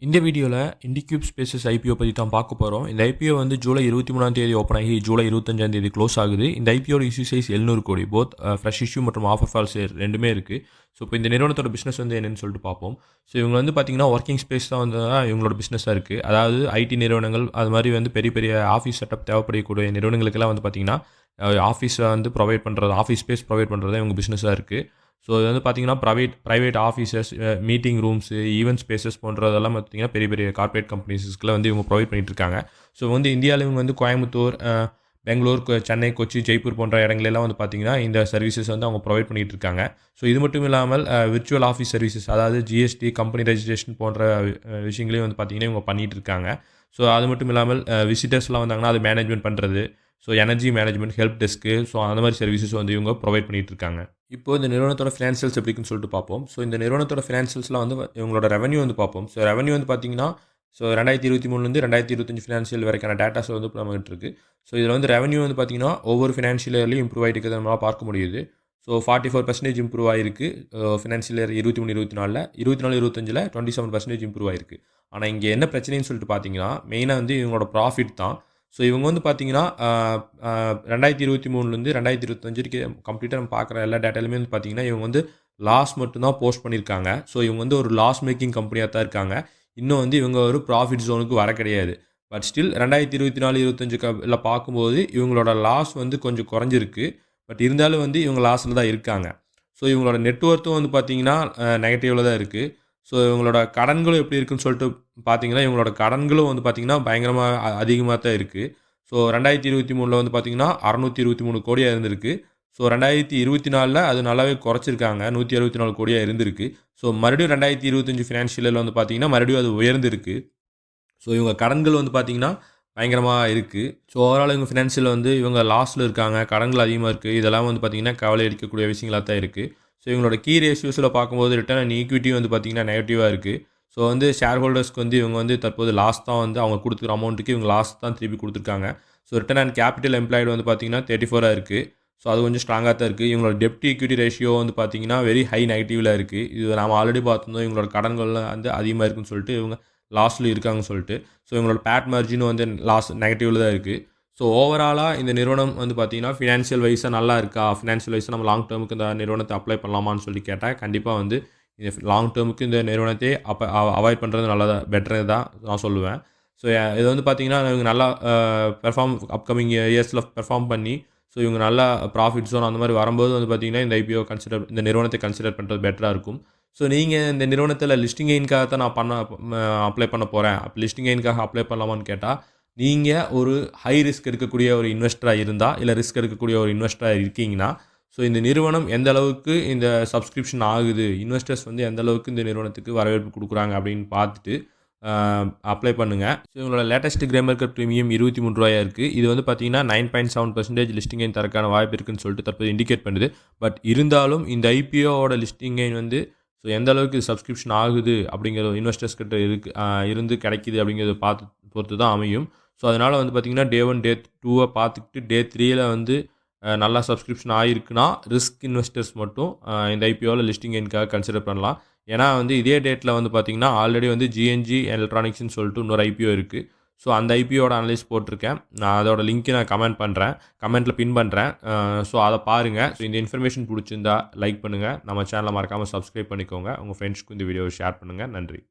இந்த வீடியோல IndiCube Spaces IPO பத்தி தான் பார்க்க போறோம். இந்த IPO வந்து ஜூலை 23ஆம் தேதி ஓப்பன் ஆகி ஜூலை 25ஆம் தேதி க்ளோஸ் ஆகுது. இந்த IPOட இஷ்யூ சைஸ் 700 கோடி. போத் ஃப்ரெஷ் இஷ்யூ மற்றும் ஆஃபர் ஃபால் ஷேர் ரெண்டுமே இருக்கு. ஸோ இப்போ இந்த நிறுவனத்தோட பிசினஸ் வந்து என்னன்னு சொல்லிட்டு பார்ப்போம். ஸோ இவங்க வந்து பார்த்தீங்கன்னா ஒர்க்கிங் ஸ்பேஸ் தான் வந்து இவங்களோட பிசினஸாக இருக்கு. அதாவது ஐடி நிறுவனங்கள் அது மாதிரி வந்து பெரிய பெரிய ஆஃபீஸ் செட்டப் தேவைப்படக்கூடிய நிறுவனங்களுக்கெல்லாம் வந்து பார்த்தீங்கன்னா ஆஃபீஸை வந்து ப்ரொவைட் பண்ணுறது, ஆஃபீஸ் ஸ்பேஸ் ப்ரொவைட் பண்ணுறது இவங்க பிசினஸாக இருக்கு. ஸோ இது வந்து பார்த்தீங்கன்னா private offices, meeting rooms, event spaces போன்றதெல்லாம் பார்த்தீங்கன்னா பெரிய பெரிய கார்ப்பரேட் கம்பெனிஸ்க்குலாம் வந்து இவங்க ப்ரொவைட் பண்ணிட்டு இருக்காங்க. ஸோ வந்து இந்தியாவில் இவங்க வந்து கோயம்புத்தூர், பெங்களூர், சென்னை, கொச்சி, ஜெய்ப்பூர் போன்ற இடங்களெல்லாம் வந்து பார்த்தீங்கன்னா இந்த சர்வீசஸ் வந்து அவங்க ப்ரொவைட் பண்ணிட்டு இருக்காங்க. ஸோ இது மட்டும் இல்லாமல் விர்ச்சுவல் ஆஃபீஸ் சர்வீசஸ், அதாவது ஜிஎஸ்டி, கம்பெனி ரெஜிஸ்ட்ரேஷன் போன்ற விஷயங்களையும் வந்து பார்த்தீங்கன்னா இவங்க பண்ணிட்டு இருக்காங்க. ஸோ அது மட்டும் இல்லாமல் விசிட்டர்ஸ்லாம் வந்தாங்கன்னா அது மேனேஜ்மெண்ட் பண்ணுறது, ஸோ எனர்ஜி மேனேஜ்மெண்ட், ஹெல்ப் டெஸ்க்கு, ஸோ அந்த மாதிரி சர்வீசஸ் வந்து இவங்க ப்ரொவைட் பண்ணிட்டு இருக்காங்க. இப்போ இந்த நிறுவனத்தோட ஃபினான்ஷியல்ஸ் எப்படின்னு சொல்லிட்டு பார்ப்போம். ஸோ இந்த நிறுவனத்தோட ஃபினான்ஷியல்ஸ்லாம் வந்து இவங்களோட ரெவன்யூ வந்து பார்ப்போம். ஸோ ரெவன்யூ வந்து பார்த்தீங்கன்னா 2023 2025 ஃபினான்ஷியல் வரைக்கான டேட்டாஸ் வந்து இப்போ நம்மகிட்ட இருக்குது. ஸோ இதில் வந்து ரெவன்யூ வந்து பார்த்தீங்கன்னா ஒவ்வொரு ஃபினான்ஷியல் இயர்லையும் இம்ப்ரூவ் ஆகிட்டு இருக்கிறத நம்மளால் பார்க்க முடியுது. ஸோ 44% இம்ப்ரூவ் ஆகிருக்கு ஃபினான்ஷியல் இயர் 23-24. 24-25 27% இம்ப்ரூவ் ஆகிருக்கு. ஆனால் இங்கே என்ன பிரச்சனைன்னு சொல்லிட்டு பார்த்தீங்கன்னா மெயினாக வந்து இவங்களோட ப்ராஃபிட் தான். ஸோ இவங்க வந்து பார்த்தீங்கன்னா 2023 2025 கம்ப்ளீட்டாக நம்ம பார்க்குற எல்லா டேட்டாலுமே வந்து பார்த்தீங்கன்னா இவங்க வந்து லாஸ் மட்டும்தான் போஸ்ட் பண்ணியிருக்காங்க. ஸோ இவங்க வந்து ஒரு லாஸ் மேக்கிங் கம்பெனியாக தான் இருக்காங்க. இன்னும் வந்து இவங்க ஒரு ப்ராஃபிட் ஜோனுக்கு வர கிடையாது. பட் ஸ்டில் 2024-25 பார்க்கும்போது இவங்களோட லாஸ் வந்து கொஞ்சம் குறைஞ்சிருக்கு. பட் இருந்தாலும் வந்து இவங்க லாஸில் தான் இருக்காங்க. ஸோ இவங்களோட நெட்ஒர்த்தும் வந்து பார்த்தீங்கன்னா நெகட்டிவில் தான் இருக்குது. ஸோ இவங்களோட கடன்களும் எப்படி இருக்குன்னு சொல்லிட்டு பார்த்தீங்கன்னா இவங்களோட கடன்களும் வந்து பார்த்தீங்கன்னா பயங்கரமாக அதிகமாக தான் இருக்குது. ஸோ 2023 வந்து பார்த்தீங்கன்னா 623 கோடியாக இருந்திருக்கு. ஸோ 2024 அது நல்லாவே குறைச்சிருக்காங்க, 164 கோடியாக இருந்திருக்கு. ஸோ மறுபடியும் 2025 ஃபினான்ஷியலில் வந்து பார்த்தீங்கன்னா மறுபடியும் அது உயர்ந்திருக்கு. ஸோ இவங்க கடன்கள் வந்து பார்த்தீங்கன்னா பயங்கரமாக இருக்குது. ஸோ ஓவரால் இவங்க ஃபினான்ஷியல் வந்து இவங்க லாஸில் இருக்காங்க, கடன்கள் அதிகமாக இருக்குது. இதெல்லாம் வந்து பார்த்தீங்கன்னா கவலை அளிக்கக்கூடிய விஷயங்களாக தான் இருக்குது. ஸோ இவங்களோட கீ ரேஷியோஸில் பார்க்கும்போது ரிட்டர்ன் அண்ட் ஈக்விட்டி வந்து பார்த்தீங்கன்னா நெகட்டிவாக இருக்குது. ஸோ வந்து ஷேர் ஹோல்டர்ஸ்க்கு வந்து இவங்க வந்து தற்போது லாஸ் தான் வந்து அவங்க கொடுத்துருக்க அமௌண்ட்டுக்கு இவங்க லாஸ் தான் திருப்பி கொடுத்துருக்காங்க. So return and capital employed வந்து பார்த்தீங்கன்னா 34 இருக்குது. ஸோ அது கொஞ்சம் ஸ்ட்ராங்காக தான் இருக்குது. இவங்களோட டெப்ட் ஈக்விட்டி ரேஷியோ வந்து பார்த்தீங்கன்னா வெரி ஹை நெகட்டிவில் இருக்குது. இது நம்ம ஆல்ரெடி பார்த்துருந்தோம். இவங்களோட கடன்கள்லாம் வந்து அதிகமாக இருக்குன்னு சொல்லிட்டு இவங்க லாஸில் இருக்காங்கன்னு சொல்லிட்டு. ஸோ இவங்களோட பேட் மார்ஜினும் வந்து லாஸ் நெகட்டிவில் தான் இருக்குது. ஸோ ஓவராலாக இந்த நிறுவனம் வந்து பார்த்தீங்கன்னா ஃபினான்ஷியல் வைஸாக நல்லா இருக்கா, ஃபினான்ஷியல் வைஸாக நம்ம லாங் டேர்முக்கு இந்த நிறுவனத்தை அப்ளை பண்ணலாமான்னு சொல்லி கேட்டால் கண்டிப்பாக வந்து இந்த லாங் டேர்முக்கு இந்த நிறுவனத்தை அவாய்ட் பண்ணுறது நல்லதா, பெட்டர் தான் நான் சொல்லுவேன். ஸோ இது வந்து பார்த்தீங்கன்னா இவங்க நல்லா அப்கமிங் இயர்ஸில் பெர்ஃபார்ம் பண்ணி ஸோ இவங்க நல்லா ப்ராஃபிட் ஜோன் அந்த மாதிரி வரும்போது வந்து பார்த்தீங்கன்னா இந்த நிறுவனத்தை கன்சிடர் பண்ணுறது பெட்டராக இருக்கும். ஸோ நீங்கள் இந்த நிறுவனத்தில் லிஸ்டிங் கெயின்காக தான் நான் அப்ளை பண்ண போகிறேன், லிஸ்டிங் கெயின்காக அப்ளை பண்ணலாமான்னு கேட்டால் நீங்கள் ஒரு ஹை ரிஸ்க் எடுக்கக்கூடிய ஒரு இன்வெஸ்டராக இருந்தால், இல்லை ரிஸ்க் எடுக்கக்கூடிய ஒரு இன்வெஸ்டராக இருக்கீங்கன்னா, ஸோ இந்த நிறுவனம் எந்த அளவுக்கு இந்த சப்ஸ்கிரிப்ஷன் ஆகுது, இன்வெஸ்டர்ஸ் வந்து எந்த அளவுக்கு இந்த நிறுவனத்துக்கு வரவேற்பு கொடுக்குறாங்க அப்படின்னு பார்த்துட்டு அப்ளை பண்ணுங்கள். ஸோ இவங்களோட லேட்டஸ்ட் கிரே மார்க்கெட் ப்ரீமியம் ரூ. 23 இருக்குது. இது வந்து பார்த்தீங்கன்னா 9.7% லிஸ்டிங் கெயின் தரக்கான வாய்ப்பு இருக்குன்னு சொல்லிட்டு தற்போது இண்டிகேட் பண்ணுது. பட் இருந்தாலும் இந்த ஐபிஓவோட லிஸ்டிங் கெயின் வந்து ஸோ எந்த அளவுக்கு சப்ஸ்கிரிப்ஷன் ஆகுது அப்படிங்கிற இன்வெஸ்டர்ஸ் கிட்ட இருந்து கிடைக்குது அப்படிங்கிறத பொறுத்து தான் அமையும். ஸோ அதனால் வந்து பார்த்திங்கன்னா டே 1 டே 2 பார்த்துக்கிட்டு டே 3 வந்து நல்லா சப்ஸ்கிரிப்ஷன் ஆகிருக்குன்னா ரிஸ்க் இன்வெஸ்டர்ஸ் மட்டும் இந்த ஐபிஓவில் லிஸ்டிங் கெயின்காக கன்சிடர் பண்ணலாம். ஏன்னா வந்து இதே டேட்டில் வந்து பார்த்திங்கன்னா ஆல்ரெடி வந்து ஜிஎன்ஜி எலக்ட்ரானிக்ஸ்னு சொல்லிட்டு இன்னொரு ஐபிஓ இருக்குது. ஸோ அந்த ஐபிஓட அனலைஸ் போட்டிருக்கேன். நான் அதோட லிங்க்கு நான் கமெண்ட்டில் பின் பண்ணுறேன். ஸோ அதை பாருங்கள். ஸோ இந்த இன்ஃபர்மேஷன் பிடிச்சிருந்தா லைக் பண்ணுங்கள், நம்ம சேனலை மறக்காமல் சப்ஸ்கிரைப் பண்ணிக்கோங்க, உங்கள் ஃப்ரெண்ட்ஸ்க்கு இந்த வீடியோவை ஷேர் பண்ணுங்கள். நன்றி.